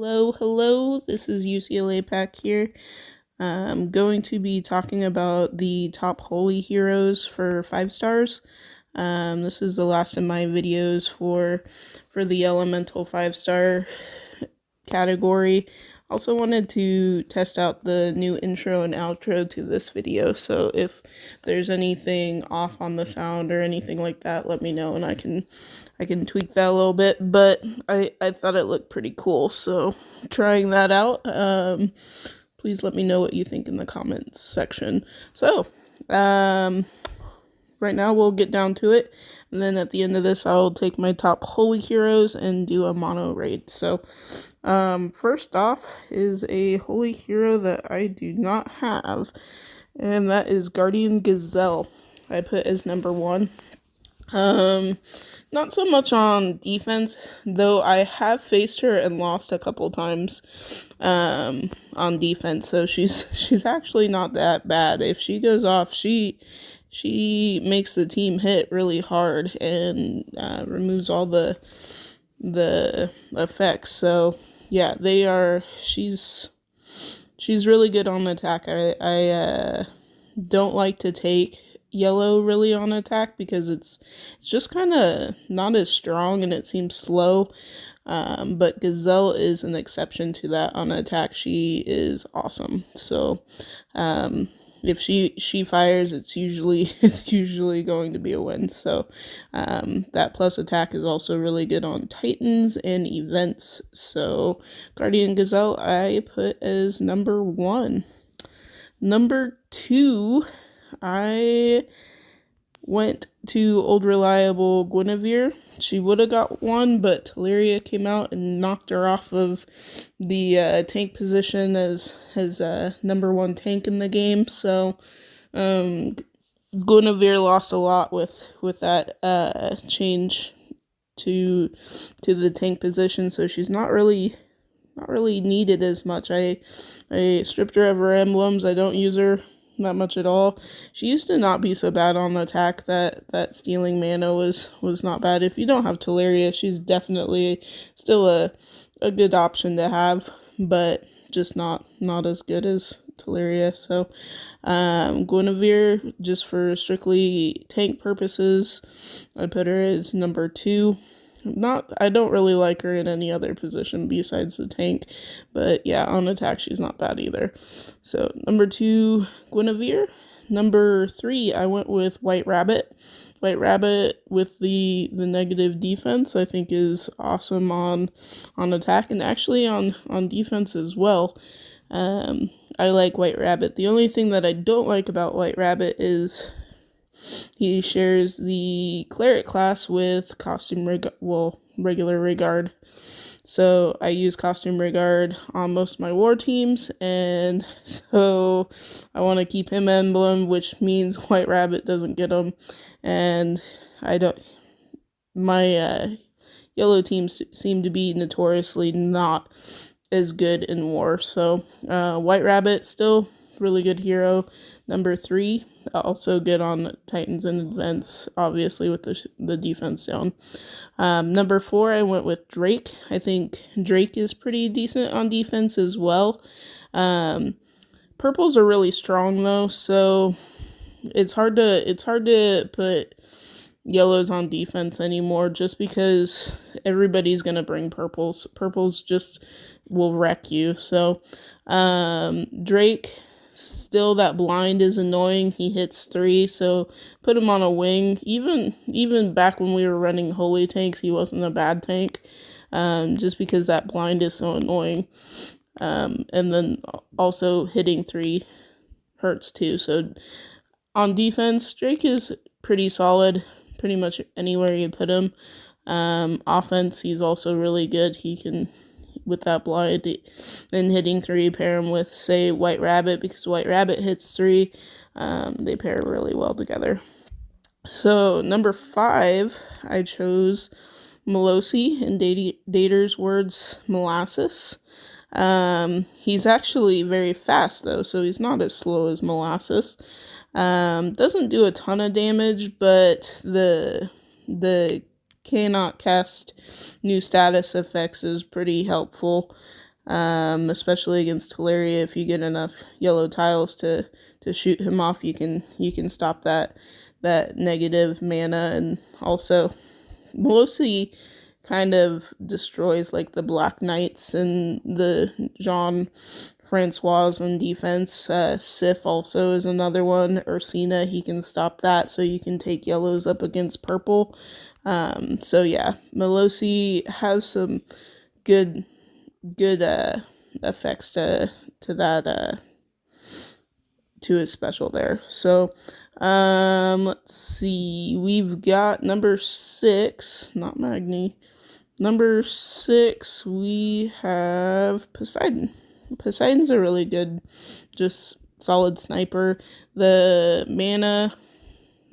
Hello, this is UCLA Pack here. I'm going to be talking about the top holy heroes for 5 stars. This is the last of my videos for the elemental 5-star category. Also wanted to test out the new intro and outro to this video, so if there's anything off on the sound or anything like that, let me know and I can tweak that a little bit, but I thought it looked pretty cool, so trying that out. Please let me know what you think in the comments section. So, right now we'll get down to it, and then at the end of this I'll take my top holy heroes and do a mono raid. So first off is a holy hero that I do not have, and that is Guardian Gazelle. I put as number 1. Not so much on defense, though I have faced her and lost a couple times on defense, so she's actually not that bad. If she goes off, she makes the team hit really hard and removes all the effects. So yeah, she's really good on attack. I don't like to take yellow really on attack because it's just kind of not as strong and it seems slow, but Gazelle is an exception to that on attack. She is awesome. So if she fires, it's usually going to be a win. So that plus attack is also really good on Titans and events. So Guardian Gazelle I put as number 1. Number 2, I went to old reliable Guinevere. She would have got 1, but Delilah came out and knocked her off of the tank position as number 1 tank in the game. So Guinevere lost a lot with that change to the tank position. So she's not really needed as much. I stripped her of her emblems. I don't use her not much at all. She used to not be so bad on the attack. That stealing mana was not bad. If you don't have Delilah, she's definitely still a good option to have, but just not as good as Delilah. So Guinevere, just for strictly tank purposes, I put her as number 2. I don't really like her in any other position besides the tank, but yeah, on attack she's not bad either. So number 2, Guinevere. Number 3, I went with White Rabbit. White Rabbit with the negative defense I think is awesome on attack and actually on defense as well. I like White Rabbit. The only thing that I don't like about White Rabbit is he shares the cleric class with regular regard. So I use costume regard on most of my war teams, and so I want to keep him emblem, which means White Rabbit doesn't get him, and my yellow teams seem to be notoriously not as good in war. So White Rabbit still really good hero. Number 3, also good on Titans and events, obviously with the defense down. Number 4, I went with Drake. I think Drake is pretty decent on defense as well. Purples are really strong though, so it's hard to put yellows on defense anymore just because everybody's gonna bring purples. Purples just will wreck you. So Drake, still that blind is annoying. He hits 3, so put him on a wing. Even back when we were running holy tanks, he wasn't a bad tank, just because that blind is so annoying. And then also hitting 3 hurts too. So on defense, Drake is pretty solid pretty much anywhere you put him. Offense, he's also really good. He can, with that blind and hitting 3, pair him with, say, White Rabbit, because White Rabbit hits 3. They pair really well together. So number 5, I chose Malosi, in Dator's words, molasses. He's actually very fast though, so he's not as slow as molasses. Doesn't do a ton of damage, but the cannot cast new status effects is pretty helpful. especially against Teleria. If you get enough yellow tiles to shoot him off, you can stop that negative mana. And also Malosi kind of destroys like the Black Knights and the Jean Francois on defense. Sif also is another one. Ursina, he can stop that, so you can take yellows up against purple. So yeah, Malosi has some good effects to that to his special there. So let's see, we've got number 6, not Magni. Number 6, we have Poseidon. Poseidon's a really good, just solid sniper. The mana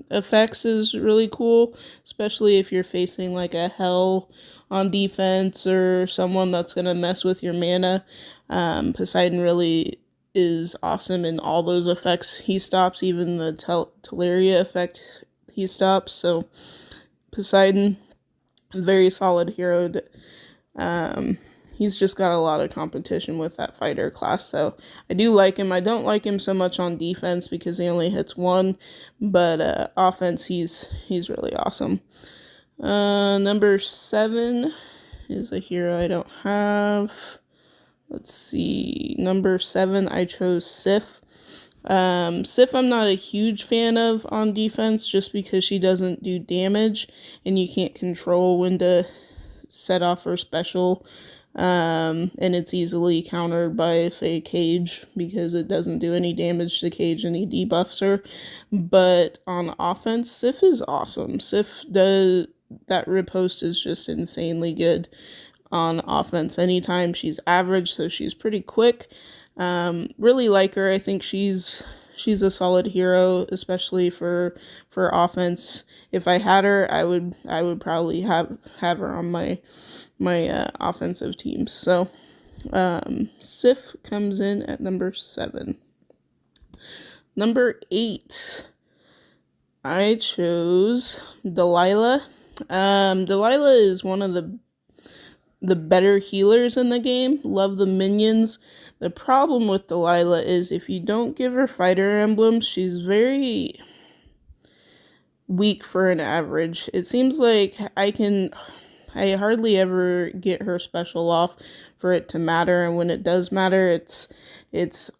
effects is really cool, especially if you're facing like a Hell on defense or someone that's gonna mess with your mana. Poseidon really is awesome in all those effects he stops, even the Teleria effect he stops. So Poseidon, very solid hero. He's just got a lot of competition with that fighter class, so I do like him. I don't like him so much on defense because he only hits 1, but offense, he's really awesome. Number 7 is a hero I don't have. Let's see, number 7, I chose Sif. Sif I'm not a huge fan of on defense just because she doesn't do damage and you can't control when to set off her special. And it's easily countered by, say, Cage, because it doesn't do any damage to Cage and he debuffs her. But on offense, Sif is awesome. Sif does, that riposte is just insanely good on offense. Anytime she's average, so she's pretty quick. Really like her. I think she's a solid hero, especially for offense. If I had her, I would probably have her on my offensive teams. So Sif comes in at number 7. Number 8, I chose Delilah. Delilah is one of the better healers in the game. Love the minions. The problem with Delilah is if you don't give her fighter emblems, she's very weak for an average. It seems like I hardly ever get her special off for it to matter, and when it does matter, it's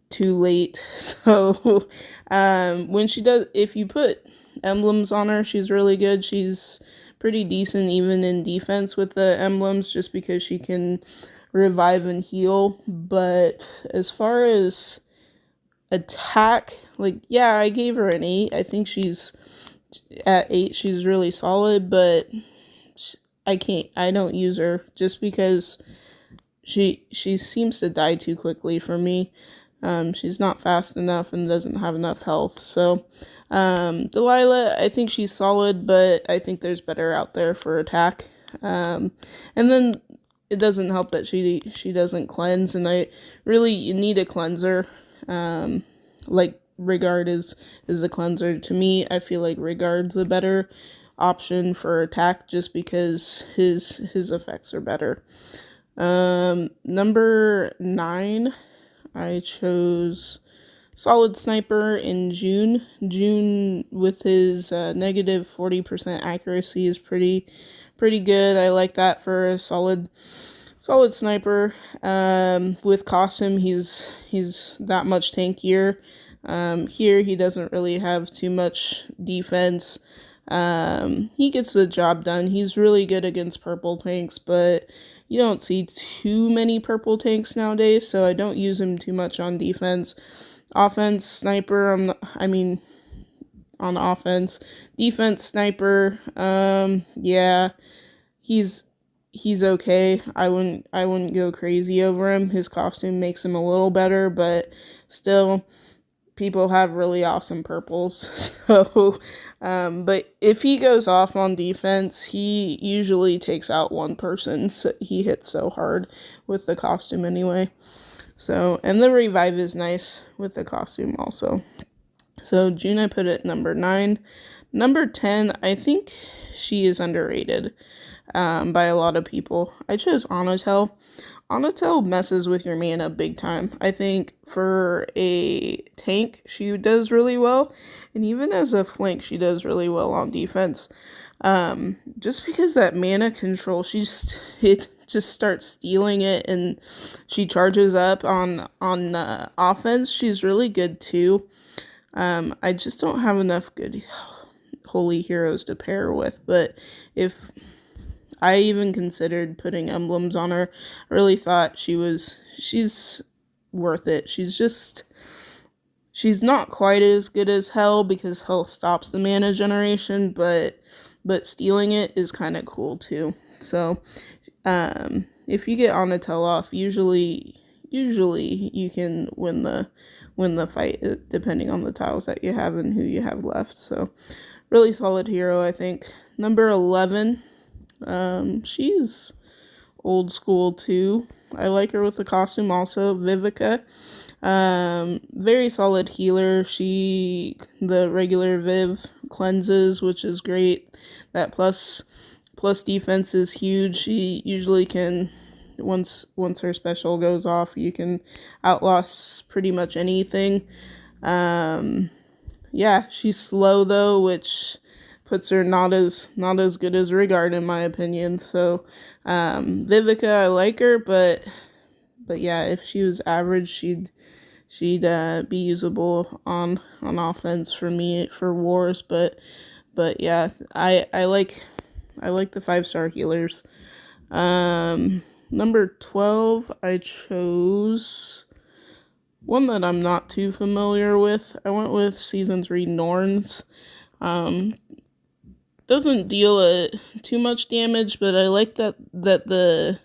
too late. So when she does, if you put emblems on her, she's really good. She's pretty decent even in defense with the emblems, just because she can revive and heal. But as far as attack, like, yeah, I gave her an 8. I think she's at 8, she's really solid, but I don't use her just because she seems to die too quickly for me. She's not fast enough and doesn't have enough health. So Delilah, I think she's solid, but I think there's better out there for attack. And then it doesn't help that she doesn't cleanse, and you need a cleanser. Like Rigard is a cleanser. To me, I feel like Rigard's a better option for attack just because his effects are better. Number 9, I chose solid sniper in Joon. Joon with his negative 40% accuracy is pretty good. I like that for a solid sniper. With costume, he's that much tankier. Here he doesn't really have too much defense. He gets the job done. He's really good against purple tanks, but you don't see too many purple tanks nowadays, so I don't use him too much on defense. Offense, sniper, on offense. Defense, sniper, yeah, he's okay. I wouldn't go crazy over him. His costume makes him a little better, but still, people have really awesome purples. So, but if he goes off on defense, he usually takes out one person. So he hits so hard with the costume anyway. So, and the revive is nice with the costume also. So Joon, I put at number 9. Number 10, I think she is underrated by a lot of people. I chose Onatel. Onatel messes with your mana big time. I think for a tank, she does really well, and even as a flank, she does really well on defense. Just because that mana control, it just starts stealing it, and she charges up on offense. She's really good too. I just don't have enough good holy heroes to pair with, but if I even considered putting emblems on her, I really thought she's worth it. She's not quite as good as Hell, because Hell stops the mana generation, but stealing it is kind of cool too. So, if you get Onatel off, usually you can win the fight, depending on the tiles that you have and who you have left. So, really solid hero, I think. Number 11, she's old school too. I like her with the costume also. Vivica, very solid healer. The regular Viv cleanses, which is great. That plus defense is huge. She usually can, once her special goes off, you can outlast pretty much anything. Yeah, she's slow though, which puts her not as good as Rigard in my opinion. So Vivica, I like her, but yeah, if she was average, she'd be usable on offense for me for wars. But yeah, I like the 5-star healers. Number 12, I chose one that I'm not too familiar with. I went with Season 3 Norns. Doesn't deal too much damage, but I like that the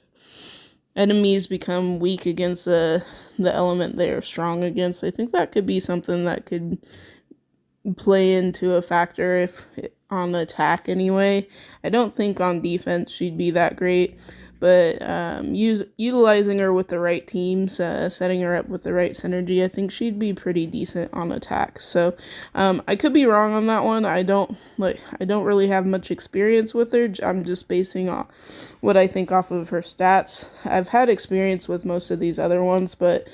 enemies become weak against the element they are strong against. I think that could be something that could play into a factor if on attack anyway. I don't think on defense she'd be that great, but utilizing her with the right teams, setting her up with the right synergy, I think she'd be pretty decent on attack. So I could be wrong on that one. I don't really have much experience with her. I'm just basing off what I think off of her stats. I've had experience with most of these other ones, but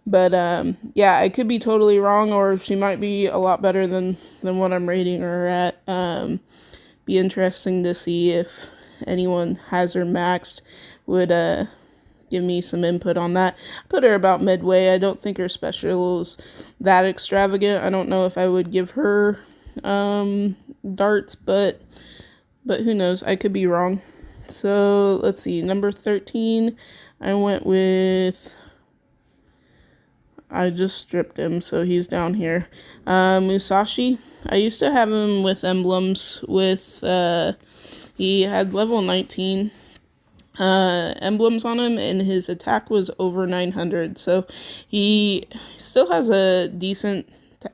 yeah, I could be totally wrong, or she might be a lot better than what I'm rating her at. Be interesting to see if anyone has her maxed, would give me some input on that. Put her about midway. I don't think her special is that extravagant. I don't know if I would give her darts, but who knows? I could be wrong. So let's see. Number 13, I went with, I just stripped him, so he's down here. Musashi. I used to have him with emblems with he had level 19 emblems on him, and his attack was over 900. So he still has a decent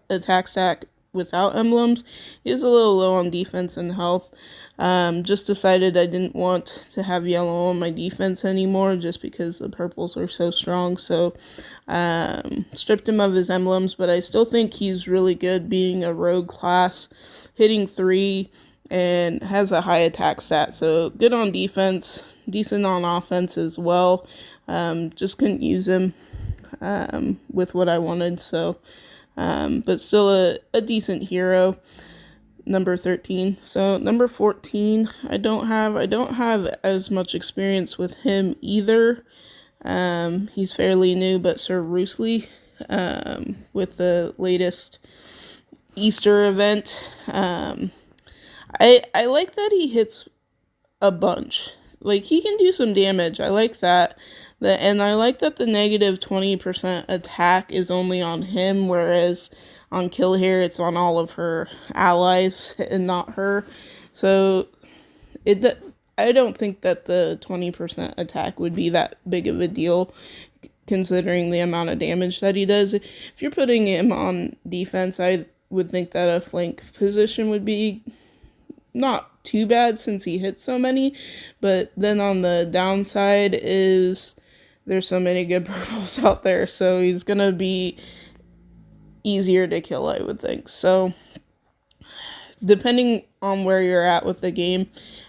attack stack without emblems. He's a little low on defense and health. Just decided I didn't want to have yellow on my defense anymore, just because the purples are so strong. So stripped him of his emblems, but I still think he's really good being a rogue class, hitting 3, and has a high attack stat. So good on defense, decent on offense as well. Just couldn't use him with what I wanted. So but still a decent hero. Number 13. So number 14, I don't have as much experience with him either. He's fairly new, but Sir Roosely, with the latest Easter event. I like that he hits a bunch. Like, he can do some damage. I like that. And I like that the negative 20% attack is only on him, whereas on Kill Here, it's on all of her allies and not her. So I don't think that the 20% attack would be that big of a deal, considering the amount of damage that he does. If you're putting him on defense, I would think that a flank position would be not too bad, since he hits so many. But then on the downside is there's so many good purples out there, so he's gonna be easier to kill, I would think. So depending on where you're at with the game,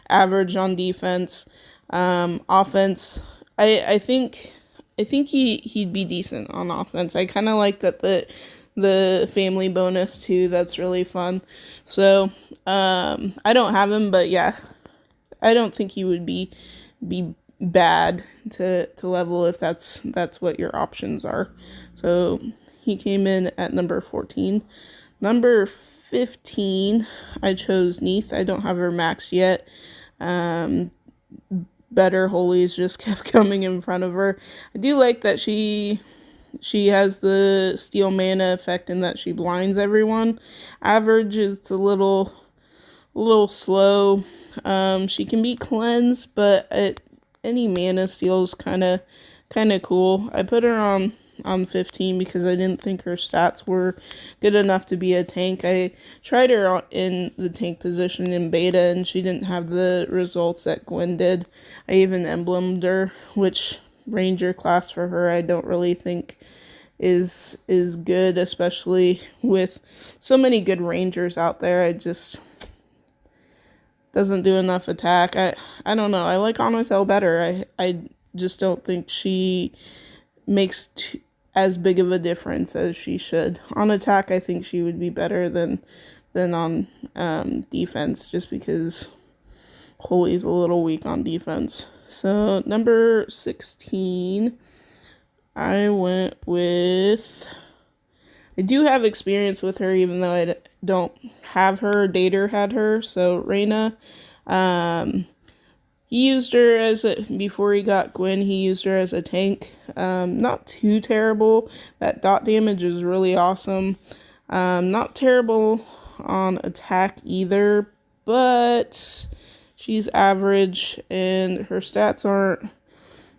average on defense. Offense, I think he'd be decent on offense. I kind of like that the family bonus too. That's really fun. So I don't have him, but yeah, I don't think he would be bad to level if that's what your options are. So he came in at number 14. Number 15, I chose Neith. I don't have her maxed yet. Better holies just kept coming in front of her. I do like that she has the steal mana effect and that she blinds everyone. Average is a little slow. She can be cleansed, but any mana steal is kind of cool. I put her on 15 because I didn't think her stats were good enough to be a tank. I tried her in the tank position in beta and she didn't have the results that Gwen did. I even emblemed her, which ranger class for her I don't really think is good, especially with so many good rangers out there. I just doesn't do enough attack. I don't know. I like Onatel better. I just don't think she makes as big of a difference as she should. On attack, I think she would be better than on defense, just because Holy's a little weak on defense. So number 16, I went with. I do have experience with her, even though I don't have her. Dator had her, so Rana. He used her before he got Gwen, he used her as a tank. Not too terrible. That dot damage is really awesome. Not terrible on attack either, but she's average and her stats aren't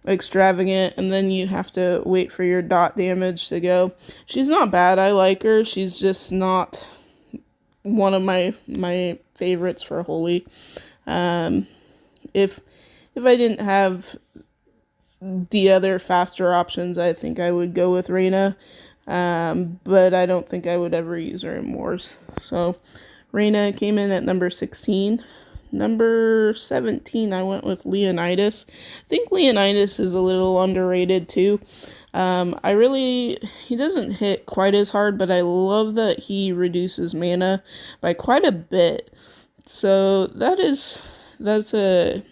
extravagant, and then you have to wait for your dot damage to go. She's not bad. I like her. She's just not one of my favorites for Holy. If I didn't have the other faster options, I think I would go with Rana. But I don't think I would ever use her in wars. So Rana came in at number 16. Number 17, I went with Leonidas. I think Leonidas is a little underrated too. He doesn't hit quite as hard, but I love that he reduces mana by quite a bit. So that's a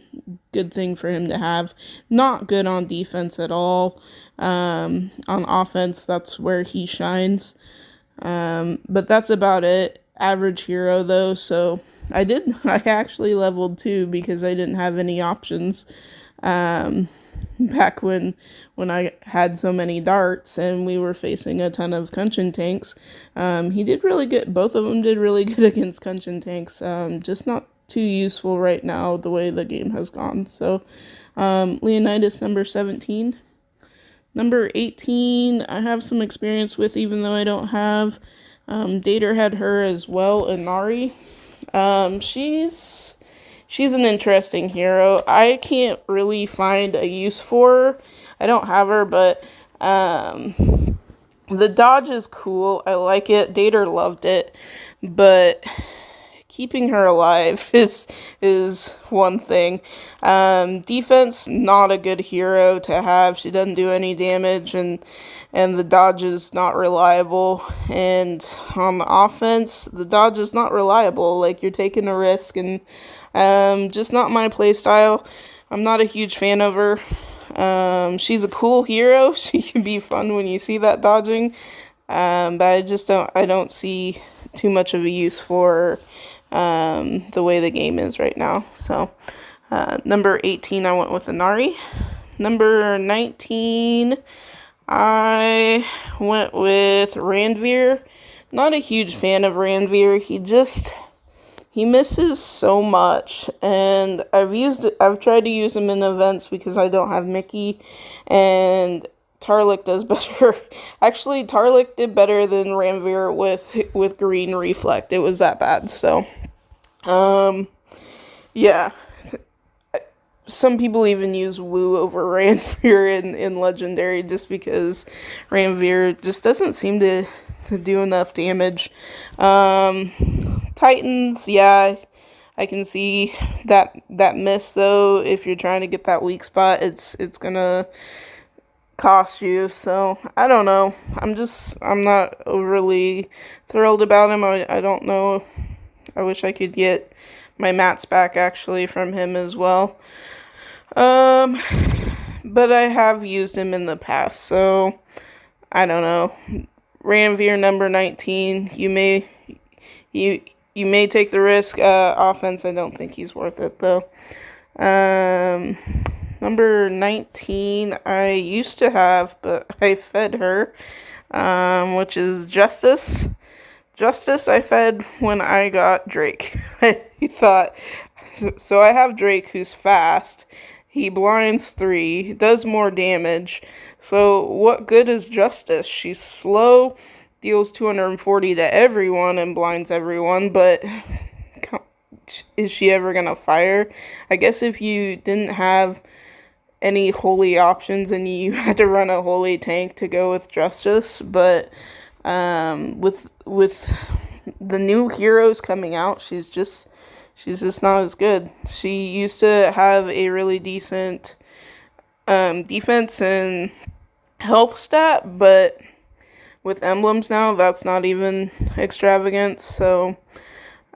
good thing for him to have. Not good on defense at all. On offense, that's where he shines. But that's about it. Average hero though, so I actually leveled 2 because I didn't have any options. Back when I had so many darts and we were facing a ton of Kunshin tanks. He did really good. Both of them did really good against Kunshin tanks. Just not too useful right now the way the game has gone. So Leonidas number 17. Number 18, I have some experience with, even though I don't have. Dator had her as well, Inari. She's an interesting hero. I can't really find a use for her. I don't have her, but the dodge is cool. I like it. Dator loved it, but keeping her alive is one thing. Defense, not a good hero to have. She doesn't do any damage, and the dodge is not reliable. And on the offense, the dodge is not reliable. Like, you're taking a risk, and just not my playstyle. I'm not a huge fan of her. She's a cool hero. She can be fun when you see that dodging. But I don't see too much of a use for the way the game is right now. So number 18, I went with Inari. Number 19, I went with Ranvir. Not a huge fan of Ranvir. He misses so much, and I've tried to use him in events because I don't have Mickey, and Tarlik does better. Actually, Tarlik did better than Ranvir with green reflect. It was that bad. So yeah. Some people even use Woo over Ranvir in Legendary just because Ranvir just doesn't seem to do enough damage. Titans, yeah, I can see that miss though. If you're trying to get that weak spot, it's gonna cost you. So I don't know. I'm not overly thrilled about him. I don't know. I wish I could get my mats back actually from him as well. But I have used him in the past, so I don't know. Ranvir number 19. You may take the risk. Offense, I don't think he's worth it though. Number 19, I used to have, but I fed her, which is Justice. Justice I fed when I got Drake. I thought, so I have Drake who's fast. He blinds 3, does more damage. So what good is Justice? She's slow, deals 240 to everyone and blinds everyone, but is she ever gonna fire? I guess if you didn't have any holy options and you had to run a holy tank to go with Justice, but with the new heroes coming out, she's just not as good. She used to have a really decent defense and health stat, but with emblems now, that's not even extravagant, so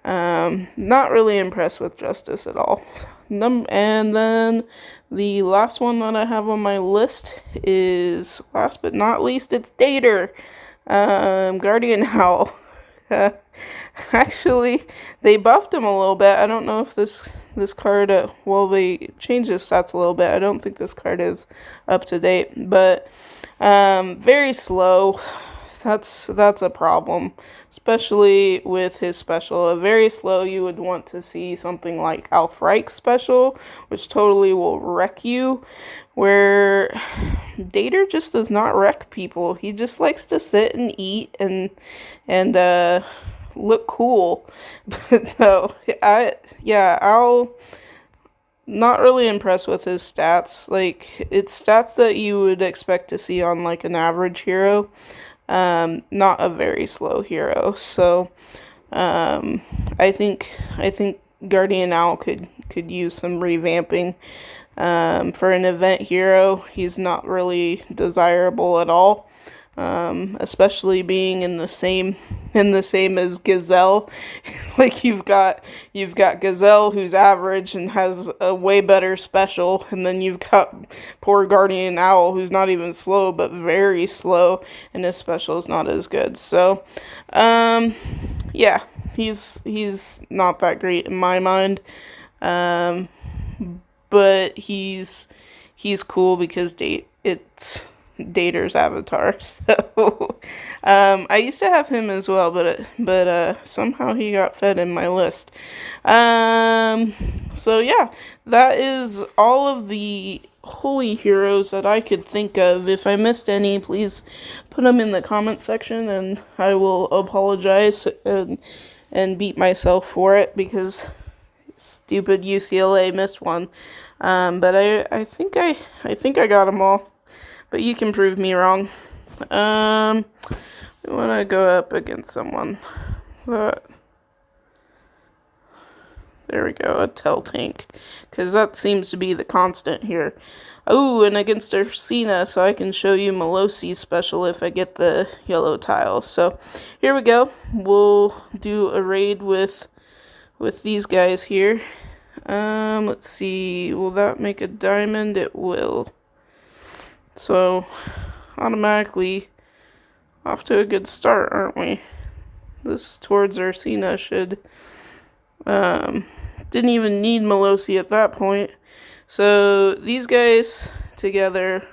not really impressed with Justice at all. And then the last one that I have on my list is, last but not least, it's Dator. Guardian Howl. Actually, they buffed him a little bit. I don't know if this card, well, they changed his stats a little bit. I don't think this card is up to date, but very slow. That's a problem, especially with his special. A very slow, you would want to see something like Alf Reich's special, which totally will wreck you, where Dator just does not wreck people. He just likes to sit and eat and look cool. But no, I'll not really impressed with his stats. Like, it's stats that you would expect to see on like an average hero. Not a very slow hero. So I think Guardian Owl could use some revamping. For an event hero, he's not really desirable at all. Especially being in the same as Gazelle. Like, you've got Gazelle, who's average and has a way better special, and then you've got poor Guardian Owl, who's not even slow but very slow, and his special is not as good. So yeah, he's not that great in my mind. But he's cool because it's Dator's avatar. So I used to have him as well, but somehow he got fed in my list. So yeah, that is all of the holy heroes that I could think of. If I missed any, please put them in the comment section and I will apologize and beat myself for it, because stupid UCLA missed one. But I think I got them all. But you can prove me wrong. I want to go up against someone. There we go, a Tel tank. Because that seems to be the constant here. Oh, and against Ursina, so I can show you Malosi's special if I get the yellow tile. So here we go. We'll do a raid with these guys here. Let's see. Will that make a diamond? It will. So, automatically off to a good start, aren't we? This towards Ursina should, didn't even need Malosi at that point. So, these guys together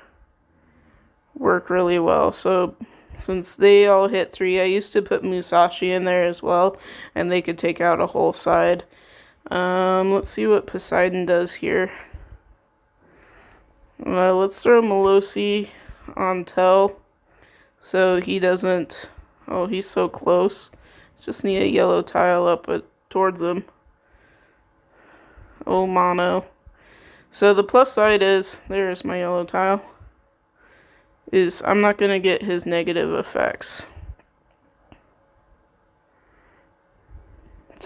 work really well. So, since they all hit 3, I used to put Musashi in there as well, and they could take out a whole side. Let's see what Poseidon does here. Let's throw Malosi on Tel, so he doesn't. Oh, he's so close. Just need a yellow tile up towards him. Oh, mono. So the plus side is, there's my yellow tile, is I'm not going to get his negative effects.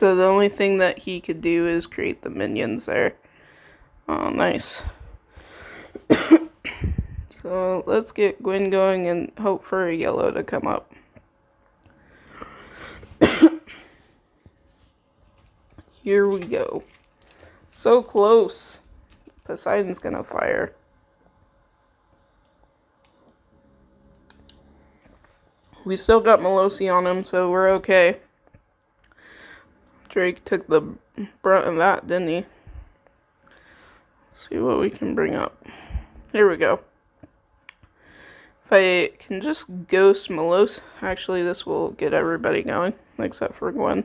So the only thing that he could do is create the minions there. Oh, nice. So let's get Gwen going and hope for a yellow to come up. Here we go. So close. Poseidon's gonna fire. We still got Malosi on him, so we're okay. Drake took the brunt of that, didn't he? Let's see what we can bring up. Here we go. If I can just ghost Malosi. Actually, this will get everybody going, except for Gwen.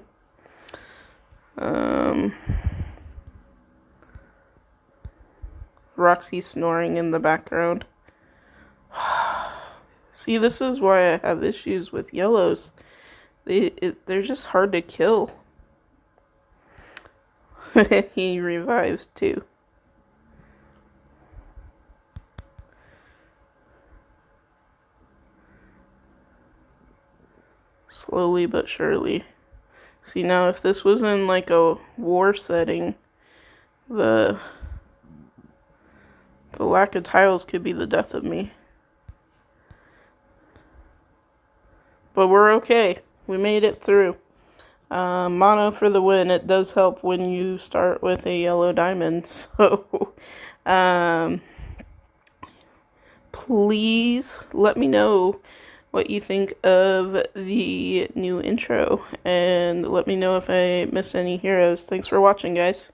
Roxy snoring in the background. See, this is why I have issues with yellows. They're just hard to kill. He revives too. Slowly but surely. See, now if this was in like a war setting, the lack of tiles could be the death of me. But we're okay. We made it through. Mono for the win. It does help when you start with a yellow diamond. So, please let me know what you think of the new intro. And let me know if I missed any heroes. Thanks for watching, guys.